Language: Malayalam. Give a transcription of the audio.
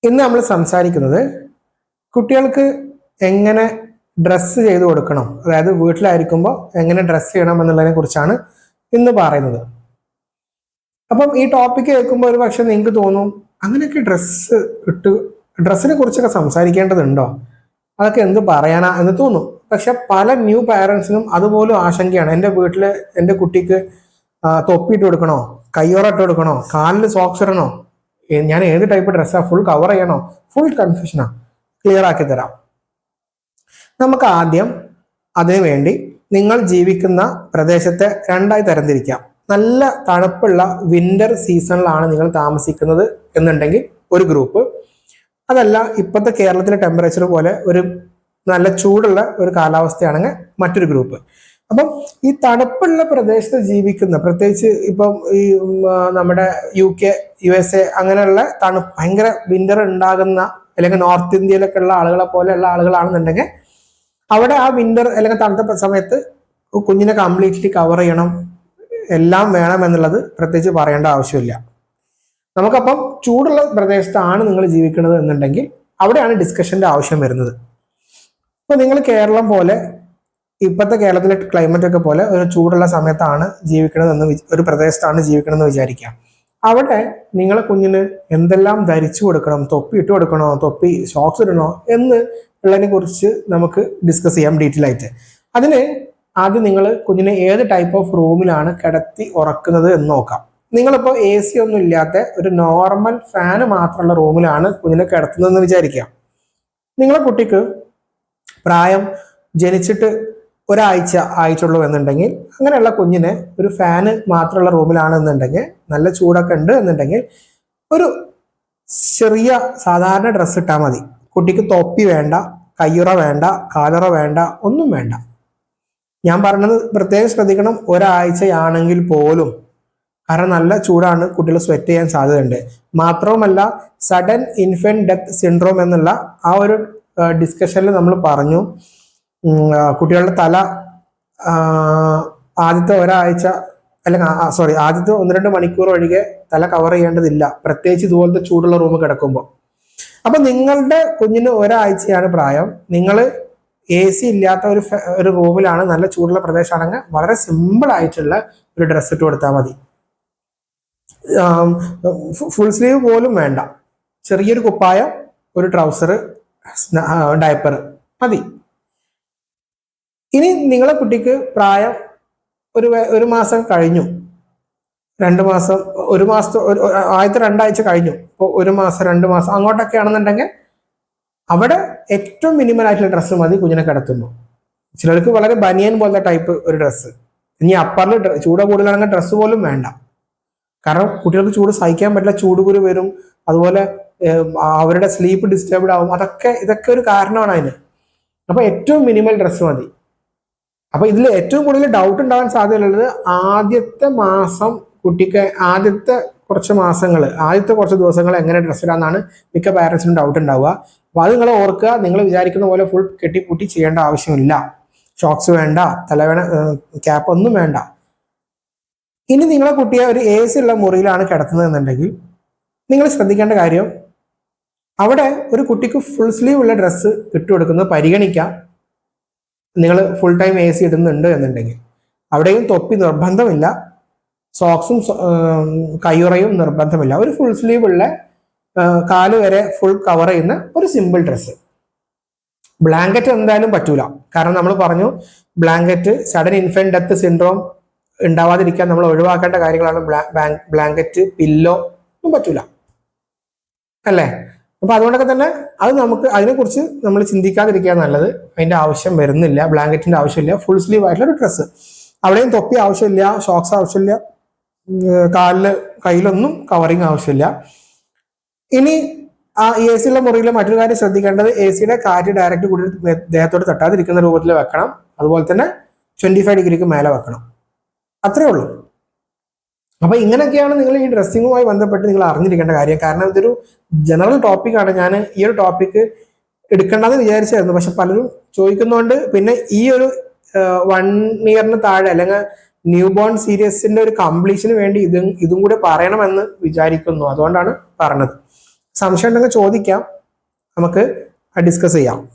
ഇന്ന് നമ്മൾ സംസാരിക്കുന്നത് കുട്ടികൾക്ക് എങ്ങനെ ഡ്രസ്സ് ചെയ്ത് കൊടുക്കണം, അതായത് വീട്ടിലായിരിക്കുമ്പോൾ എങ്ങനെ ഡ്രസ്സ് ചെയ്യണം എന്നുള്ളതിനെ കുറിച്ചാണ് ഇന്ന് പറയുന്നത്. അപ്പം ഈ ടോപ്പിക്ക് കേൾക്കുമ്പോൾ ഒരു പക്ഷെ നിങ്ങൾക്ക് തോന്നും, അങ്ങനെയൊക്കെ ഡ്രസ്സിനെ കുറിച്ചൊക്കെ സംസാരിക്കേണ്ടതുണ്ടോ, അതൊക്കെ എന്ത് പറയാനാ എന്ന് തോന്നും. പക്ഷെ പല ന്യൂ പാരൻസിനും അതുപോലും ആശങ്കയാണ്. എൻ്റെ വീട്ടിൽ എൻ്റെ കുട്ടിക്ക് തൊപ്പിയിട്ട് കൊടുക്കണോ, കയ്യോറ ഇട്ട് കൊടുക്കണോ, കാലിൽ സോക്സ് ഇടണോ, ഞാൻ ഏത് ടൈപ്പ് ഡ്രസ്സാണ്, ഫുൾ കവർ ചെയ്യണോ, ഫുൾ കൺഫ്യൂഷനാ. ക്ലിയർ ആക്കി തരാം. നമുക്ക് ആദ്യം അതിനു വേണ്ടി നിങ്ങൾ ജീവിക്കുന്ന പ്രദേശത്തെ രണ്ടായി തരംതിരിക്കാം. നല്ല തണുപ്പുള്ള വിന്റർ സീസണിലാണ് നിങ്ങൾ താമസിക്കുന്നത് എന്നുണ്ടെങ്കിൽ ഒരു ഗ്രൂപ്പ്, അതല്ല ഇപ്പോഴത്തെ കേരളത്തിലെ ടെമ്പറേച്ചർ പോലെ ഒരു നല്ല ചൂടുള്ള ഒരു കാലാവസ്ഥയാണെങ്കിൽ മറ്റൊരു ഗ്രൂപ്പ്. അപ്പം ഈ തണുപ്പുള്ള പ്രദേശത്ത് ജീവിക്കുന്ന, പ്രത്യേകിച്ച് ഇപ്പം ഈ നമ്മുടെ UK, USA അങ്ങനെയുള്ള ഭയങ്കര വിന്റർ ഉണ്ടാകുന്ന, അല്ലെങ്കിൽ നോർത്ത് ഇന്ത്യയിലൊക്കെ ഉള്ള ആളുകളെ പോലെയുള്ള ആളുകളാണെന്നുണ്ടെങ്കിൽ അവിടെ ആ വിന്റർ അല്ലെങ്കിൽ തണുത്ത സമയത്ത് കുഞ്ഞിനെ കംപ്ലീറ്റ്ലി കവർ ചെയ്യണം, എല്ലാം വേണം എന്നുള്ളത് പ്രത്യേകിച്ച് പറയേണ്ട ആവശ്യമില്ല. നമുക്കപ്പം ചൂടുള്ള പ്രദേശത്താണ് നിങ്ങൾ ജീവിക്കുന്നത് എന്നുണ്ടെങ്കിൽ അവിടെയാണ് ഡിസ്കഷന്റെ ആവശ്യം വരുന്നത്. ഇപ്പൊ നിങ്ങൾ കേരളം പോലെ, ഇപ്പോഴത്തെ കേരളത്തിലെ ക്ലൈമറ്റ് ഒക്കെ പോലെ ഒരു ചൂടുള്ള സമയത്താണ് ജീവിക്കണതെന്ന്, ഒരു പ്രദേശത്താണ് ജീവിക്കണമെന്ന് വിചാരിക്കാം. അവിടെ നിങ്ങളെ കുഞ്ഞിന് എന്തെല്ലാം ധരിച്ചു കൊടുക്കണം, തൊപ്പി ഇട്ട് കൊടുക്കണോ, തൊപ്പി ഷോക്സ് ഇടണോ എന്ന് ഉള്ളതിനെ കുറിച്ച് നമുക്ക് ഡിസ്കസ് ചെയ്യാം ഡീറ്റെയിൽ ആയിട്ട്. അതിന് ആദ്യം നിങ്ങൾ കുഞ്ഞിനെ ഏത് ടൈപ്പ് ഓഫ് റൂമിലാണ് കിടത്തി ഉറക്കുന്നത് എന്ന് നോക്കാം. നിങ്ങളിപ്പോൾ AC ഒന്നും ഇല്ലാത്ത ഒരു നോർമൽ ഫാന് മാത്രമുള്ള റൂമിലാണ് കുഞ്ഞിനെ കിടത്തുന്നതെന്ന് വിചാരിക്കാം. നിങ്ങളെ കുട്ടിക്ക് പ്രായം ജനിച്ചിട്ട് ഒരാഴ്ച ആയിട്ടുള്ളൂ എന്നുണ്ടെങ്കിൽ, അങ്ങനെയുള്ള കുഞ്ഞിനെ ഒരു ഫാന് മാത്രമുള്ള റൂമിലാണെന്നുണ്ടെങ്കിൽ, നല്ല ചൂടൊക്കെ ഉണ്ട് എന്നുണ്ടെങ്കിൽ ഒരു ചെറിയ സാധാരണ ഡ്രസ്സ് ഇട്ടാൽ മതി. കുട്ടിക്ക് തൊപ്പി വേണ്ട, കയ്യുറ വേണ്ട, കാലുറ വേണ്ട, ഒന്നും വേണ്ട. ഞാൻ പറഞ്ഞത് പ്രത്യേകം ശ്രദ്ധിക്കണം, ഒരാഴ്ചയാണെങ്കിൽ പോലും. കാരണം നല്ല ചൂടാണ്, കുട്ടികൾ സ്വെറ്റ് ചെയ്യാൻ സാധ്യതയുണ്ട്. മാത്രവുമല്ല, സഡൻ ഇൻഫന്റ് ഡെത്ത് സിൻഡ്രോം എന്നുള്ള ആ ഒരു ഡിസ്കഷനിൽ നമ്മൾ പറഞ്ഞു, കുട്ടികളുടെ തല ആദ്യത്തെ ഒരാഴ്ച അല്ലെങ്കിൽ ആദ്യത്തെ 1-2 മണിക്കൂർ ഒഴികെ തല കവർ ചെയ്യേണ്ടതില്ല, പ്രത്യേകിച്ച് ഇതുപോലത്തെ ചൂടുള്ള റൂം കിടക്കുമ്പോൾ. അപ്പൊ നിങ്ങളുടെ കുഞ്ഞിന് ഒരാഴ്ചയാണ് പ്രായം, നിങ്ങൾ AC ഇല്ലാത്ത ഒരു റൂമിലാണ്, നല്ല ചൂടുള്ള പ്രദേശമാണെങ്കിൽ വളരെ സിമ്പിൾ ആയിട്ടുള്ള ഒരു ഡ്രസ്സ് ഇട്ട് കൊടുത്താൽ മതി. ഫുൾ സ്ലീവ് പോലും വേണ്ട, ചെറിയൊരു കുപ്പായം, ഒരു ട്രൗസർ, ഡയപ്പർ മതി. ഇനി നിങ്ങളെ കുട്ടിക്ക് പ്രായം ഒരു മാസം കഴിഞ്ഞു, 2 മാസം, ഒരു മാസത്തെ ആദ്യത്തെ 2 ആഴ്ച കഴിഞ്ഞു, ഇപ്പോൾ 1 മാസം 2 മാസം അങ്ങോട്ടൊക്കെ ആണെന്നുണ്ടെങ്കിൽ അവിടെ ഏറ്റവും മിനിമൽ ആയിട്ടുള്ള ഡ്രസ്സ് മതി കുഞ്ഞിനെ കിടത്തുമ്പോൾ. ചിലർക്ക് വളരെ ബനിയൻ പോലത്തെ ടൈപ്പ് ഒരു ഡ്രസ്സ്. ഇനി അപ്പറിൽ ചൂട് കൂടുതലാണെങ്കിൽ ഡ്രസ്സ് പോലും വേണ്ട. കാരണം കുട്ടികൾക്ക് ചൂട് സഹിക്കാൻ പറ്റില്ല, ചൂടുകുരു വരും, അതുപോലെ അവരുടെ സ്ലീപ്പ് ഡിസ്റ്റർബ്ഡ് ആവും. ഇതൊക്കെ ഒരു കാരണമാണ് അതിന്. അപ്പൊ ഏറ്റവും മിനിമൽ ഡ്രസ്സ് മതി. അപ്പൊ ഇതിൽ ഏറ്റവും കൂടുതൽ ഡൗട്ട് ഉണ്ടാവാൻ സാധ്യതയുള്ളത് ആദ്യത്തെ മാസം, കുട്ടിക്ക് ആദ്യത്തെ കുറച്ച് ദിവസങ്ങൾ എങ്ങനെ ഡ്രസ്സ് ഇടാന്നാണ് മിക്ക പാരൻസിനും ഡൗട്ട് ഉണ്ടാവുക. അപ്പൊ അത് നിങ്ങൾ ഓർക്കുക, നിങ്ങൾ വിചാരിക്കുന്ന പോലെ ഫുൾ കെട്ടിപ്പൂട്ടി ചെയ്യേണ്ട ആവശ്യമില്ല. ഷോക്സ് വേണ്ട, തലവേണ ക്യാപ്പ് ഒന്നും വേണ്ട. ഇനി നിങ്ങളെ കുട്ടിയെ ഒരു AC ഉള്ള മുറിയിലാണ് കിടത്തുന്നത് എന്നുണ്ടെങ്കിൽ നിങ്ങൾ ശ്രദ്ധിക്കേണ്ട കാര്യം, അവിടെ ഒരു കുട്ടിക്ക് ഫുൾ സ്ലീവ് ഉള്ള ഡ്രസ്സ് ഇട്ടുകൊടുക്കുന്നത് പരിഗണിക്കാം. നിങ്ങൾ ഫുൾ ടൈം AC ഇടുന്നുണ്ട് എന്നുണ്ടെങ്കിൽ അവിടെയും തൊപ്പി നിർബന്ധമില്ല, സോക്സും കയ്യുറയും നിർബന്ധമില്ല. ഒരു ഫുൾ സ്ലീവ് ഉള്ള കാല് വരെ ഫുൾ കവർ ചെയ്യുന്ന ഒരു സിമ്പിൾ ഡ്രസ്സ്. ബ്ലാങ്കറ്റ് എന്തായാലും പറ്റൂല, കാരണം നമ്മൾ പറഞ്ഞു blanket sudden infant death syndrome ഉണ്ടാവാതിരിക്കാൻ നമ്മൾ ഒഴിവാക്കേണ്ട കാര്യങ്ങളാണ്. ബ്ലാങ്കറ്റ്, പില്ലോ ഒന്നും പറ്റൂല, അല്ലേ? അപ്പൊ അതുകൊണ്ടൊക്കെ തന്നെ അതിനെക്കുറിച്ച് നമ്മൾ ചിന്തിക്കാതിരിക്കുക നല്ലത്. അതിന്റെ ആവശ്യം വരുന്നില്ല, ബ്ലാങ്കറ്റിന്റെ ആവശ്യമില്ല. ഫുൾ സ്ലീവ് ആയിട്ടുള്ള ഒരു ഡ്രസ്സ്, അവിടെയും തൊപ്പി ആവശ്യമില്ല, ഷോക്സ് ആവശ്യമില്ല, കയ്യിലൊന്നും കവറിങ് ആവശ്യമില്ല. ഇനി ആ AC ഉള്ള മുറിയിലെ മറ്റൊരു കാര്യം ശ്രദ്ധിക്കേണ്ടത്, AC കാറ്റ് ഡയറക്റ്റ് കൂടി ദേഹത്തോട് തട്ടാതിരിക്കുന്ന രൂപത്തിൽ വെക്കണം. അതുപോലെ തന്നെ 25 ഡിഗ്രിക്ക് മേലെ വെക്കണം. അത്രേ ഉള്ളൂ. അപ്പൊ ഇങ്ങനെയൊക്കെയാണ് നിങ്ങൾ ഈ ഡ്രസ്സിങ്ങുമായി ബന്ധപ്പെട്ട് നിങ്ങൾ അറിഞ്ഞിരിക്കേണ്ട കാര്യം. കാരണം ഇതൊരു ജനറൽ ടോപ്പിക്കാണ്. ഞാൻ ഈ ഒരു ടോപ്പിക്ക് എടുക്കേണ്ടെന്ന് വിചാരിച്ചായിരുന്നു, പക്ഷെ പലരും ചോദിക്കുന്നതുകൊണ്ട് പിന്നെ ഈ ഒരു 1 ഇയറിന് താഴെ അല്ലെങ്കിൽ ന്യൂ ബോൺ സീരീസിന്റെ ഒരു കംപ്ലീഷന് വേണ്ടി ഇതും കൂടെ പറയണമെന്ന് വിചാരിക്കുന്നു. അതുകൊണ്ടാണ് പറഞ്ഞത്. സംശയം ഉണ്ടെങ്കിൽ ചോദിക്കാം, നമുക്ക് ഡിസ്കസ് ചെയ്യാം.